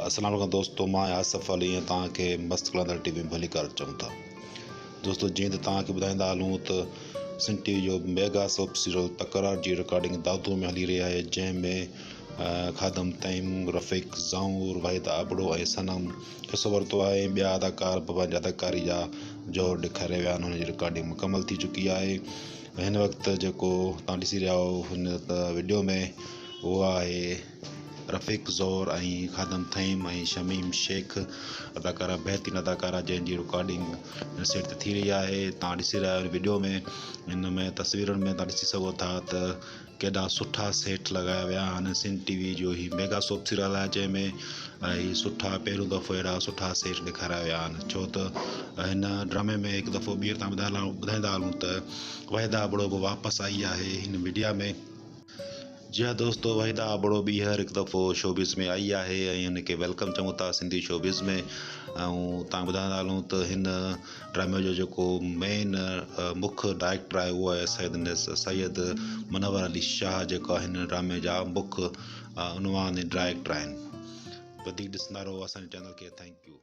अस्सलाम वालेकुम दोस्तों, मां आसिफ अली तव्हांखे मस्त कलंदर टीवी में भली कर चऊं था। दोस्तों, जीअं त तव्हांखे ॿुधाईंदा हलूं त सिंध टीवी जो मेगा सोप सीरियल तकरार जी रिकॉर्डिंग दादू में हली रही आहे, जंहिंमें खादम तईम, रफ़ीक ज़ाऊर, वाहिद आबड़ो ऐं सनम हिसो वरितो आहे। ॿिया अदाकार पंहिंजी अदाकारी जा जोर ॾेखारे विया आहिनि। हुनजी रिकॉर्डिंग मुकमल थी चुकी आहे। हिन वक़्तु जेको तव्हां ॾिसी रहिया हो हुन वीडियो में, उहो आहे रफ़ीक ज़ौर ऐं खादम तईम ऐं शमीम शेख, अदाकारा बहितरीनु अदाकारा जंहिंजी रिकॉर्डिंग सेट ते थी रही आहे। तव्हां ॾिसी रहिया आहियो वीडियो में। हिन में तस्वीरुनि में तव्हां ॾिसी सघो था त केॾा सुठा सेट लॻाया विया आहिनि। सिंध टीवी जो ही मेगा सोप सीरियल आहे, जंहिंमें ऐं सुठा पहिरियों दफ़ो अहिड़ा सुठा सेट ॾेखारिया विया आहिनि। छो त हिन ड्रामे में हिकु दफ़ो ॿीहर तव्हां ॿुधाईंदा हलूं त वाहिद आबड़ो बि वापसि आई आहे हिन मीडिया में। जी हाँ दोस्तों, वाहिद आबड़ो ॿीहर हिकु दफ़ो शोबिज़ में आई आहे ऐं हुनखे वेलकम चऊं था सिंधी शोबिज़ में। ऐं तव्हां ॿुधाईंदा हलूं त हिन ड्रामे जो जेको मेन मुख्य डायरेक्टर आहे उहो आहे सैयद मुनव्वर अली शाह, जेका हिन ड्रामे जा मुख्य उनवान डायरेक्टर आहिनि। वधीक ॾिसंदा रहो असांजे चैनल खे। Thank U.